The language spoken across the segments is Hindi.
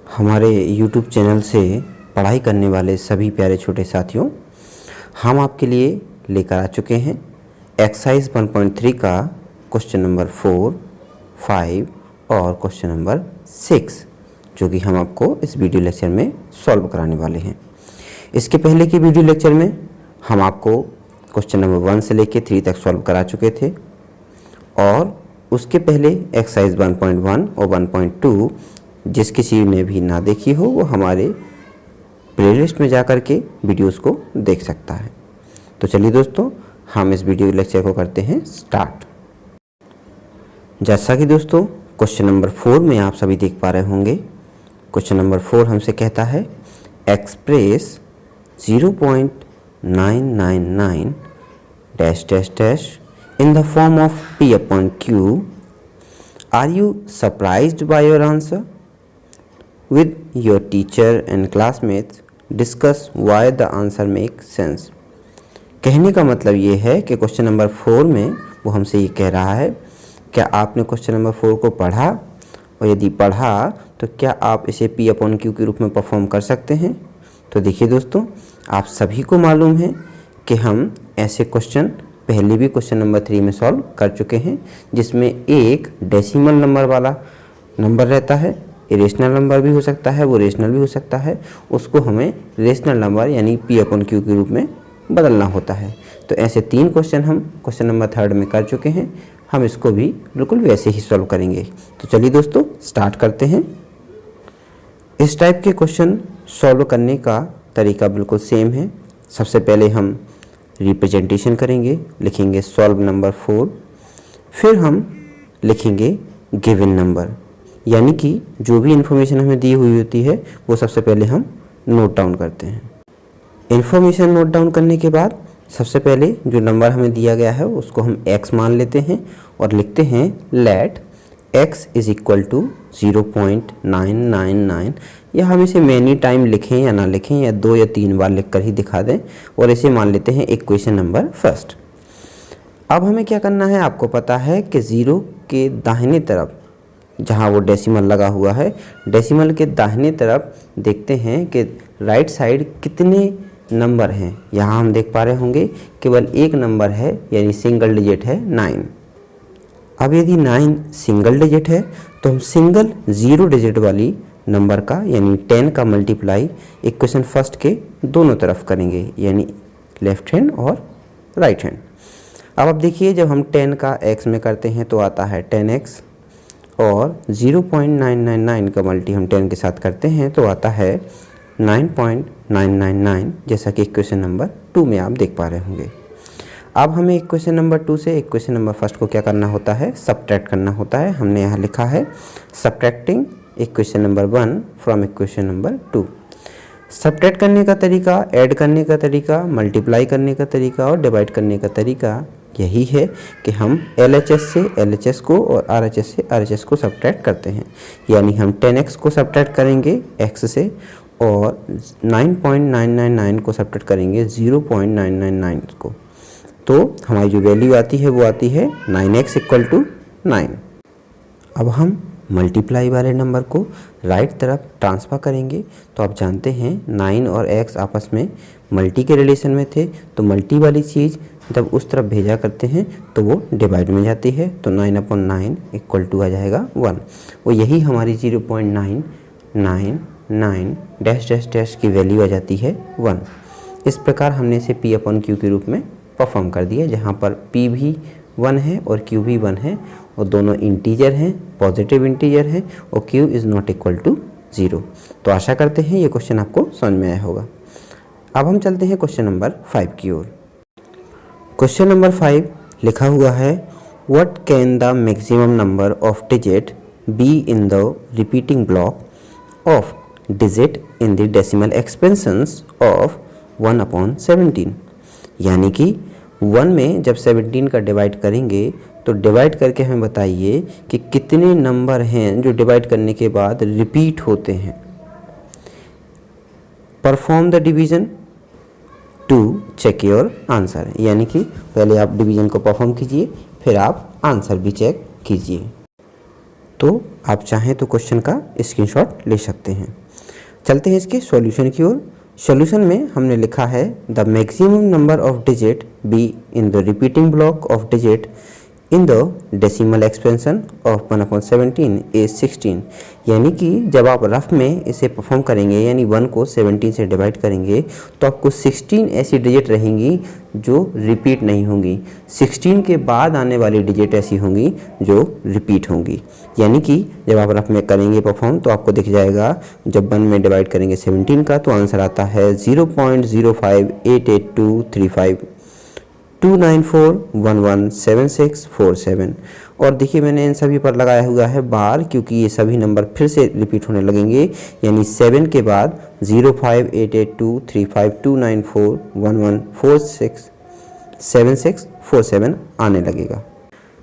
हमारे YouTube चैनल से पढ़ाई करने वाले सभी प्यारे छोटे साथियों, हम आपके लिए लेकर आ चुके हैं एक्सरसाइज 1.3 का क्वेश्चन नंबर 4, 5 और क्वेश्चन नंबर 6, जो कि हम आपको इस वीडियो लेक्चर में सॉल्व कराने वाले हैं। इसके पहले के वीडियो लेक्चर में हम आपको क्वेश्चन नंबर 1 से लेकर 3 तक सॉल्व करा चुके थे और उसके पहले एक्सरसाइज 1.1 और 1.2 जिस किसी ने भी ना देखी हो वो हमारे प्लेलिस्ट में जा कर के वीडियोस को देख सकता है। तो चलिए दोस्तों, हम इस वीडियो लेक्चर को करते हैं स्टार्ट। जैसा कि दोस्तों क्वेश्चन नंबर 4 में आप सभी देख पा रहे होंगे, क्वेश्चन नंबर 4 हमसे कहता है express 0.999 dash dash dash in the form of P upon Q. Are you surprised by your answer? With your teacher and classmates, discuss why the answer makes sense. कहने का मतलब ये है कि क्वेश्चन नंबर 4 में वो हमसे ये कह रहा है, क्या आपने क्वेश्चन नंबर 4 को पढ़ा और यदि पढ़ा तो क्या आप इसे P upon Q के रूप में परफॉर्म कर सकते हैं। तो देखिए दोस्तों, आप सभी को मालूम है कि हम ऐसे क्वेश्चन पहले भी क्वेश्चन नंबर 3 में सॉल्व कर चुके हैं, जिसमें एक डेसिमल नंबर वाला नंबर रहता है, इरेशनल नंबर भी हो सकता है, वो रेशनल भी हो सकता है, उसको हमें रेशनल नंबर यानी P अपॉन Q के रूप में बदलना होता है। तो ऐसे 3 क्वेश्चन हम क्वेश्चन नंबर 3 में कर चुके हैं, हम इसको भी बिल्कुल वैसे ही सॉल्व करेंगे। तो चलिए दोस्तों स्टार्ट करते हैं। इस टाइप के क्वेश्चन सॉल्व करने का तरीका बिल्कुल सेम है। सबसे पहले हम रिप्रेजेंटेशन करेंगे, लिखेंगे सॉल्व नंबर 4, फिर हम लिखेंगे गिवन नंबर, यानी कि जो भी इन्फॉर्मेशन हमें दी हुई होती है वो सबसे पहले हम नोट डाउन करते हैं। इन्फॉर्मेशन नोट डाउन करने के बाद सबसे पहले जो नंबर हमें दिया गया है उसको हम x मान लेते हैं और लिखते हैं let x is equal to 0.999, या हम इसे मैनी टाइम लिखें या ना लिखें या 2 या 3 बार लिख कर ही दिखा दें, और इसे मान लेते हैं इक्वेशन नंबर फर्स्ट। अब हमें क्या करना है, आपको पता है कि 0 के दाहिने तरफ जहां वो डेसिमल लगा हुआ है, डेसिमल के दाहिने तरफ देखते हैं कि राइट साइड कितने नंबर हैं। यहाँ हम देख पा रहे होंगे केवल एक नंबर है, यानी सिंगल डिजिट है 9। अब यदि 9 सिंगल डिजिट है तो हम सिंगल 0 डिजिट वाली नंबर का यानी 10 का मल्टीप्लाई इक्वेशन फर्स्ट के दोनों तरफ करेंगे, यानी लेफ्ट हैंड और राइट हैंड। अब देखिए, जब हम 10 का x में करते हैं तो आता है 10x, और 0.999 का मल्टी हम 10 के साथ करते हैं तो आता है 9.999, जैसा कि इक्वेशन नंबर 2 में आप देख पा रहे होंगे। अब हमें इक्वेशन नंबर 2 से इक्वेशन नंबर फर्स्ट को क्या करना होता है, सब्ट्रैक्ट करना होता है। हमने यहाँ लिखा है subtracting equation number 1 from equation number 2। Subtract करने का तरीका, ऐड करने का तरीका, मल्टीप्लाई करने का तरीका और डिवाइड करने का तरीका यही है कि हम LHS से LHS को और RHS से RHS को सब्ट्रैक्ट करते हैं। यानी हम 10x को सब्ट्रैक्ट करेंगे x से और 9.999 को सब्ट्रैक्ट करेंगे 0.999 को, तो हमारी जो वैल्यू आती है वो आती है 9x इक्वल टू 9। अब हम मल्टीप्लाई वाले नंबर को राइट तरफ ट्रांसफ़र करेंगे। तो आप जानते हैं 9 और x आपस में मल्टी के रिलेशन में थे, तो मल्टी वाली चीज़ जब उस तरफ भेजा करते हैं तो वो डिवाइड में जाती है, तो 9/9 इक्वल टू आ जाएगा 1। वो यही हमारी 0.999 डैश डैश डैश की वैल्यू आ जाती है 1। इस प्रकार हमने इसे P अपॉन Q के रूप में परफॉर्म कर दिया, जहाँ पर P भी 1 है और Q भी 1 है और दोनों इंटीजर हैं, पॉजिटिव इंटीजर हैं, और Q is not equal to 0। तो आशा करते हैं ये क्वेश्चन आपको समझ में आया होगा। अब हम चलते हैं क्वेश्चन नंबर 5 की ओर। क्वेश्चन नंबर 5 लिखा हुआ है what can the maximum number of digit be in the repeating block of digit in the decimal expansions of 1/17। यानी कि 1 में जब 17 का डिवाइड करेंगे तो डिवाइड करके हमें बताइए कि कितने नंबर हैं जो डिवाइड करने के बाद रिपीट होते हैं। Perform the division to check your answer, यानी कि पहले आप डिवीजन को परफॉर्म कीजिए, फिर आप आंसर भी चेक कीजिए। तो आप चाहें तो क्वेश्चन का स्क्रीनशॉट ले सकते हैं। चलते हैं इसके सॉल्यूशन की ओर। सॉल्यूशन में हमने लिखा है the maximum number of digit be in the repeating block of digit in the decimal expansion of 1/17 is 16। यानी कि जब आप रफ में इसे परफॉर्म करेंगे यानी 1 को 17 से डिवाइड करेंगे तो आपको 16 ऐसी डिजिट रहेंगी जो रिपीट नहीं होंगी। 16 के बाद आने वाली डिजिट ऐसी होंगी जो रिपीट होंगी। यानी कि जब आप रफ में करेंगे परफॉर्म तो आपको दिख जाएगा जब 1 में डिवाइड करेंगे 17 का तो आंसर आता है 0.0588235 और देखिए मैंने इन सभी पर लगाया हुआ है बार क्योंकि ये सभी नंबर फिर से रिपीट होने लगेंगे। यानी 7 के बाद 058823529411467 आने लगेगा।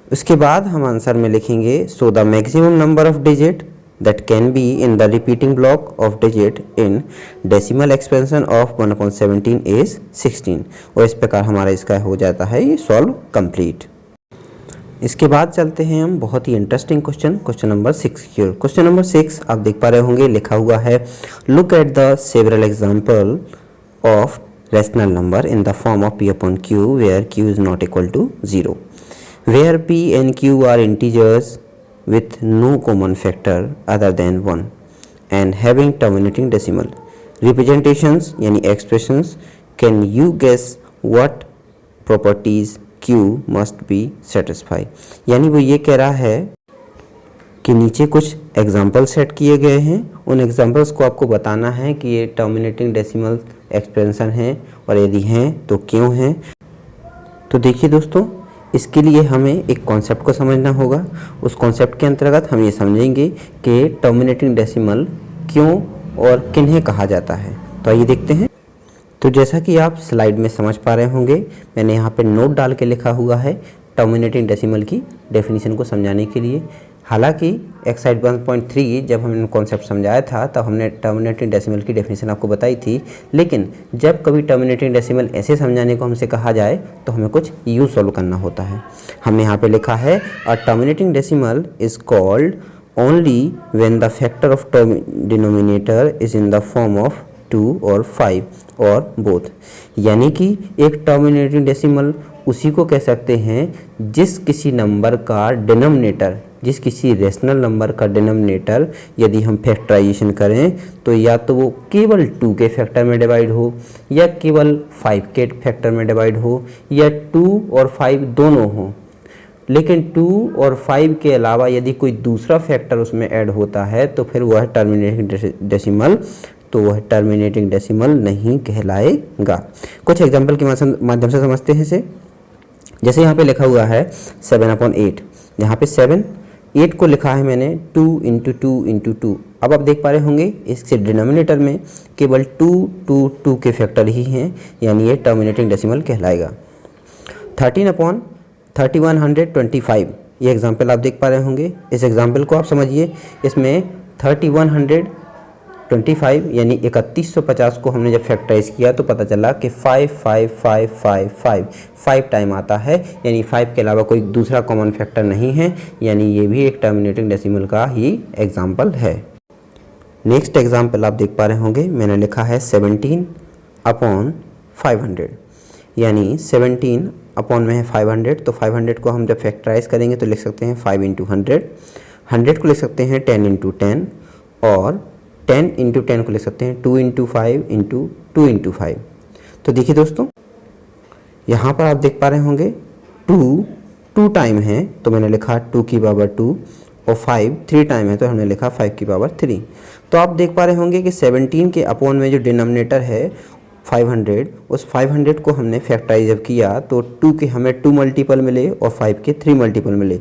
उसके बाद हम आंसर में लिखेंगे so the maximum number of digit that can be in the repeating block of digit in decimal expansion of 1/17 is 16 और इस प्रकार हमारा इसका हो जाता है ये सॉल्व कंप्लीट। इसके बाद चलते हैं हम बहुत ही इंटरेस्टिंग क्वेश्चन नंबर 6 की ओर। क्वेश्चन नंबर 6 आप देख पा रहे होंगे लिखा हुआ है look at the several example of rational number in the form of p upon q where q is not equal to 0 where p and q are integers with no common factor other than 1 and having terminating decimal representations यानी expressions। Can you guess what properties Q must be satisfy। यानी वो ये कह रहा है कि नीचे कुछ एग्जाम्पल सेट किए गए हैं, उन एग्जाम्पल्स को आपको बताना है कि ये टर्मिनेटिंग डेसिमल एक्सपेंशन हैं और यदि हैं तो क्यों हैं। तो देखिए दोस्तों इसके लिए हमें एक कॉन्सेप्ट को समझना होगा। उस कॉन्सेप्ट के अंतर्गत हम ये समझेंगे कि टर्मिनेटिंग डेसिमल क्यों और किन्हें कहा जाता है। तो आइए देखते हैं। तो जैसा कि आप स्लाइड में समझ पा रहे होंगे मैंने यहाँ पे नोट डाल के लिखा हुआ है टर्मिनेटिंग डेसिमल की डेफिनेशन को समझाने के लिए। हालांकि एक्सरसाइज 1.3 जब हमने कॉन्सेप्ट समझाया था तब हमने टर्मिनेटिंग डेसिमल की डेफिनेशन आपको बताई थी, लेकिन जब कभी टर्मिनेटिंग डेसिमल ऐसे समझाने को हमसे कहा जाए तो हमें कुछ यूज सॉल्व करना होता है। हमने यहाँ पे लिखा है अ terminating decimal is called only when the factor of denominator is in the form of 2 और 5 और बोथ। यानी कि एक टर्मिनेटिंग डेसिमल उसी को कह सकते हैं जिस किसी नंबर का डिनोमिनेटर, जिस किसी रेशनल नंबर का डिनोमिनेटर यदि हम फैक्टराइजेशन करें तो या तो वो केवल 2 के फैक्टर में डिवाइड हो या केवल 5 के फैक्टर में डिवाइड हो या 2 और 5 दोनों हो, लेकिन 2 और 5 के अलावा यदि कोई दूसरा फैक्टर उसमें ऐड होता है तो फिर वह टर्मिनेटिंग डेसिमल नहीं कहलाएगा। कुछ एग्जाम्पल के माध्यम से समझते हैं इसे। जैसे यहाँ पे लिखा हुआ है 7/8, यहाँ पे 8 को लिखा है मैंने 2 × 2 × 2। अब आप देख पा रहे होंगे इसके डिनोमिनेटर में केवल 2 के फैक्टर ही हैं, यानी ये टर्मिनेटिंग डेसिमल कहलाएगा। 13/3125 ये एग्जाम्पल आप देख पा रहे होंगे। इस एग्जाम्पल को आप समझिए। इसमें 3125 यानी 3150 को हमने जब फैक्टराइज किया तो पता चला कि 5 टाइम आता है, यानी 5 के अलावा कोई दूसरा कॉमन फैक्टर नहीं है, यानी ये भी एक टर्मिनेटिंग डेसिमल का ही एग्जाम्पल है। नेक्स्ट एग्जाम्पल आप देख पा रहे होंगे मैंने लिखा है 17/500, यानी 17 अपॉन में है 500, तो 500 को हम जब फैक्टराइज करेंगे तो लिख सकते हैं 5 × 100, 100 को लिख सकते हैं 10 × 10 और 10 × 10 को लिख सकते हैं 2 × 5 × 2 × 5। तो देखिए दोस्तों यहाँ पर आप देख पा रहे होंगे 2 टाइम है तो मैंने लिखा 2 की पावर 2 और 5 3 टाइम है तो हमने लिखा 5 की पावर 3। तो आप देख पा रहे होंगे कि 17 के अपॉन में जो डिनोमिनेटर है 500, उस 500 को हमने फैक्टराइज जब किया तो 2 के हमें 2 मल्टीपल मिले और 5 के 3 मल्टीपल मिले।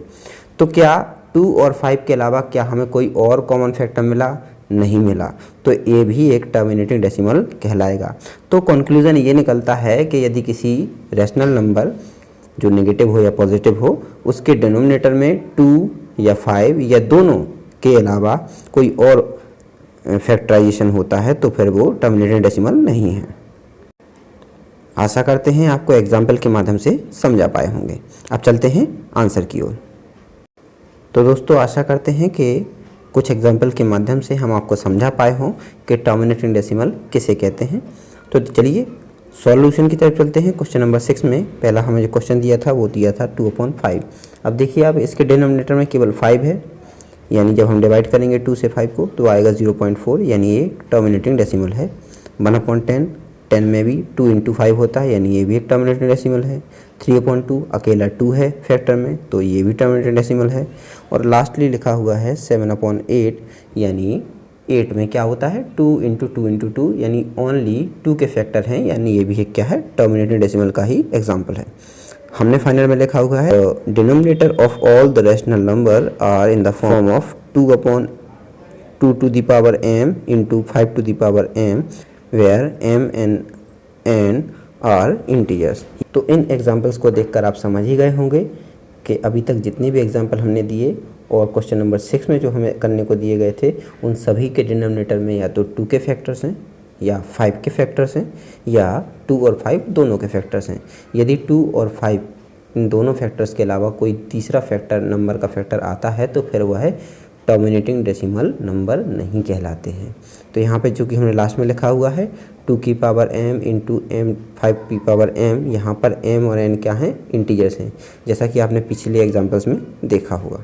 तो क्या 2 और 5 के अलावा क्या हमें कोई और कॉमन फैक्टर मिला? नहीं मिला, तो ये भी एक टर्मिनेटिंग डेसिमल कहलाएगा। तो कंक्लूजन ये निकलता है कि यदि किसी रैशनल नंबर जो नेगेटिव हो या पॉजिटिव हो उसके डिनोमिनेटर में 2 या 5 या दोनों के अलावा कोई और फैक्टराइजेशन होता है तो फिर वो टर्मिनेटिंग डेसिमल नहीं है। आशा करते हैं आपको एग्जाम्पल के माध्यम से समझा पाए होंगे। अब चलते हैं आंसर की ओर। तो दोस्तों आशा करते हैं कि कुछ एग्जाम्पल के माध्यम से हम आपको समझा पाए हों कि टर्मिनेटिंग डेसिमल किसे कहते हैं। तो चलिए सॉल्यूशन की तरफ चलते हैं। क्वेश्चन नंबर 6 में पहला हमें जो क्वेश्चन दिया था वो दिया था 2/5। अब देखिए आप इसके डिनोमिनेटर में केवल 5 है, यानी जब हम डिवाइड करेंगे 2 से 5 को तो आएगा 0.4, यानी ये टर्मिनेटिंग डेसिमल है। 1/10, 10 में भी 2 × 5 होता है, यानी ये भी एक टर्मिनेटिंग डेसिमल है। 3/2 अकेला 2 है फैक्टर में, तो ये भी टर्मिनेटिंग डेसिमल है। और लास्टली लिखा हुआ है 7/8, यानी 8 में क्या होता है 2 × 2 × 2, यानी ओनली 2 के फैक्टर हैं, यानी ये भी एक क्या है टर्मिनेटिंग डेसिमल का ही एग्जाम्पल है। हमने फाइनल में लिखा हुआ है denominator of all the rational number are in the form of 2/2 to the power m into 5 to the power m where m and are integers। तो इन एग्जाम्पल्स को देखकर आप समझ ही गए होंगे कि अभी तक जितने भी एग्जाम्पल हमने दिए और क्वेश्चन नंबर 6 में जो हमें करने को दिए गए थे उन सभी के डिनोमिनेटर में या तो 2 के फैक्टर्स हैं या 5 के फैक्टर्स हैं या 2 और 5 दोनों के फैक्टर्स हैं। यदि 2 और 5 इन दोनों फैक्टर्स के अलावा कोई तीसरा फैक्टर नंबर का फैक्टर आता है तो फिर वह टर्मिनेटिंग डेसिमल नंबर नहीं कहलाते हैं। तो यहाँ पे जो कि हमने लास्ट में लिखा हुआ है 2 की पावर m इंटू m 5 की पावर m, यहाँ पर m और n क्या हैं इंटीजर्स हैं, जैसा कि आपने पिछले एग्जाम्पल्स में देखा होगा।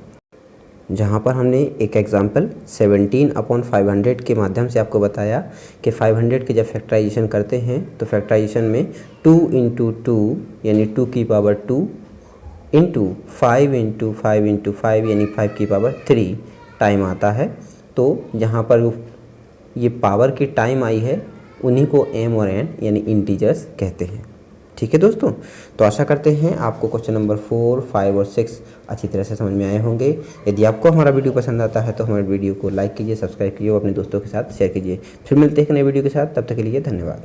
जहाँ पर हमने एक एग्जाम्पल 17/500 के माध्यम से आपको बताया कि 500 के जब फैक्टराइजेशन करते हैं तो फैक्टराइजेशन में 2 × 2 यानी 2 की पावर 2 इंटू 5 × 5 × 5 यानी 5 की पावर 3 टाइम आता है। तो जहाँ पर ये पावर की टाइम आई है उन्हीं को m और n यानी इंटीजर्स कहते हैं। ठीक है दोस्तों, तो आशा करते हैं आपको क्वेश्चन नंबर 4, 5 और 6 अच्छी तरह से समझ में आए होंगे। यदि आपको हमारा वीडियो पसंद आता है तो हमारे वीडियो को लाइक कीजिए, सब्सक्राइब कीजिए और अपने दोस्तों के साथ शेयर कीजिए। फिर मिलते हैं एक नए वीडियो के साथ, तब तक के लिए धन्यवाद।